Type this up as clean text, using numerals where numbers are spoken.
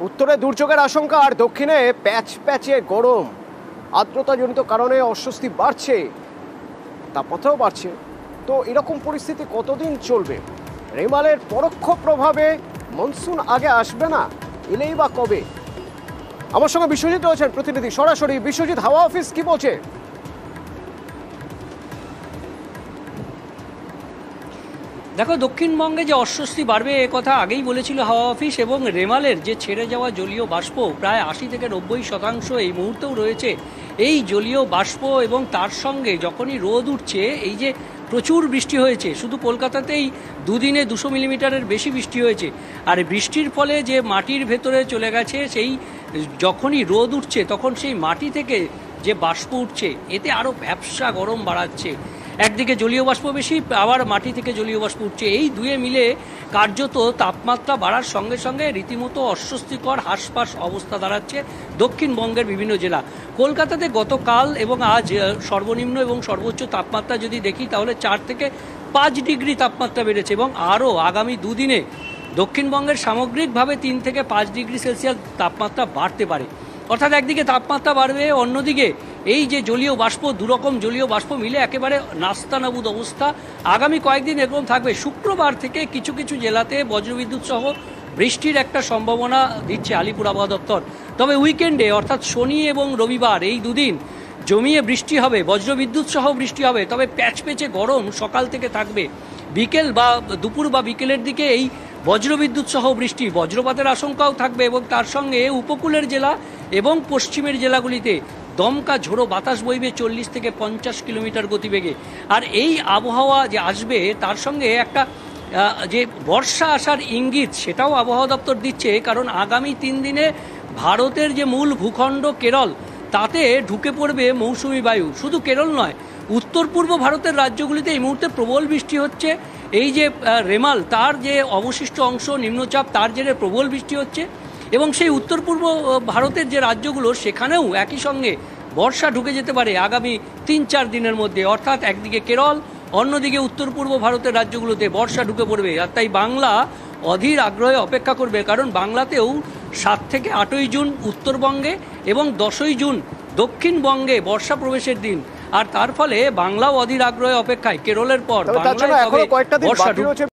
উত্তরে দুর্যোগের আশঙ্কা আর দক্ষিণে প্যাচ প্যাচে গরম, আর্দ্রতাজনিত কারণে অস্বস্তি বাড়ছে, তাপমাত্রাও বাড়ছে। তো এরকম পরিস্থিতি কতদিন চলবে? রেমালের পরোক্ষ প্রভাবে মনসুন আগে আসবে না, এলেই বা কবে? আমার সঙ্গে বিশ্বজিৎ রয়েছেন প্রতিনিধি সরাসরি। বিশ্বজিৎ, হাওয়া অফিস কি বলছে? দেখো, দক্ষিণবঙ্গে যে অস্বস্তি বাড়বে এ কথা আগেই বলেছিল হাওয়া অফিস, এবং রেমালের যে ছেড়ে যাওয়া জলীয় বাষ্প প্রায় 80 থেকে 90% এই মুহূর্তেও রয়েছে। এই জলীয় বাষ্প এবং তার সঙ্গে যখনই রোদ উঠছে, এই যে প্রচুর বৃষ্টি হয়েছে, শুধু কলকাতাতেই দুদিনে 200 মিলিমিটারের বেশি বৃষ্টি হয়েছে। আর বৃষ্টির ফলে যে মাটির ভেতরে চলে গেছে, সেই যখনই রোদ উঠছে তখন সেই মাটি থেকে যে বাষ্প উঠছে, এতে আরও ভ্যাপসা গরম বাড়াচ্ছে। একদিকে জলীয় বাষ্প বেশি, আবার মাটি থেকে জলীয় বাষ্প উঠছে, এই দুয়ে মিলে কার্যত তাপমাত্রা বাড়ার সঙ্গে সঙ্গে রীতিমতো অস্বস্তিকর হাঁসফাঁস অবস্থা দাঁড়াচ্ছে দক্ষিণবঙ্গের বিভিন্ন জেলা। কলকাতাতে গতকাল এবং আজ সর্বনিম্ন এবং সর্বোচ্চ তাপমাত্রা যদি দেখি তাহলে 4 থেকে 5 ডিগ্রি তাপমাত্রা বেড়েছে, এবং আরও আগামী দুদিনে দক্ষিণবঙ্গের সামগ্রিকভাবে 3 থেকে 5 ডিগ্রি সেলসিয়াস তাপমাত্রা বাড়তে পারে। অর্থাৎ একদিকে তাপমাত্রা বাড়বে, অন্যদিকে এই যে জলীয় বাষ্প, দুরকম জলীয় বাষ্প মিলে একেবারে নাস্তানাবুদ অবস্থা আগামী কয়েকদিন এরকম থাকবে। শুক্রবার থেকে কিছু কিছু জেলাতে বজ্রবিদ্যুৎ সহ বৃষ্টির একটা সম্ভাবনা দিচ্ছে আলিপুর আবহাওয়া দপ্তর। তবে উইকেন্ডে অর্থাৎ শনি এবং রবিবার এই দুদিন জমিয়ে বৃষ্টি হবে, বজ্রবিদ্যুৎ সহ বৃষ্টি হবে, তবে প্যাচপেচে গরম সকাল থেকে থাকবে। বিকেল বা দুপুর বা বিকেলের দিকে এই বজ্রবিদ্যুৎ সহ বৃষ্টি, বজ্রপাতের আশঙ্কাও থাকবে, এবং তার সঙ্গে উপকূলের জেলা এবং পশ্চিমের জেলাগুলিতে দমকা ঝোড়ো বাতাস বইবে 40 থেকে 50 কিলোমিটার গতিবেগে। আর এই আবহাওয়া যে আসবে তার সঙ্গে একটা যে বর্ষা আসার ইঙ্গিত, সেটাও আবহাওয়া দপ্তর দিচ্ছে, কারণ আগামী 3 দিনে ভারতের যে মূল ভূখণ্ড কেরল, তাতে ঢুকে পড়বে মৌসুমি বায়ু। শুধু কেরল নয়, উত্তর পূর্ব ভারতের রাজ্যগুলিতে এই মুহূর্তে প্রবল বৃষ্টি হচ্ছে। এই যে রেমাল, তার যে অবশিষ্ট অংশ নিম্নচাপ, তার জেরে প্রবল বৃষ্টি হচ্ছে, এবং সেই উত্তর পূর্ব ভারতের যে রাজ্যগুলো, সেখানেও একই সঙ্গে বর্ষা ঢুকে যেতে পারে আগামী 3-4 দিনের মধ্যে। অর্থাৎ একদিকে কেরল, অন্যদিকে উত্তর পূর্ব ভারতের রাজ্যগুলোতে বর্ষা ঢুকে পড়বে। আর তাই বাংলা অধীর আগ্রহে অপেক্ষা করবে, কারণ বাংলাতেও 7 থেকে 8ই জুন উত্তরবঙ্গে এবং 10ই জুন দক্ষিণবঙ্গে বর্ষা প্রবেশের দিন। আর তার ফলে বাংলাও অধীর আগ্রহে অপেক্ষায়, কেরলের পর বাংলায় বর্ষা ঢুকবে।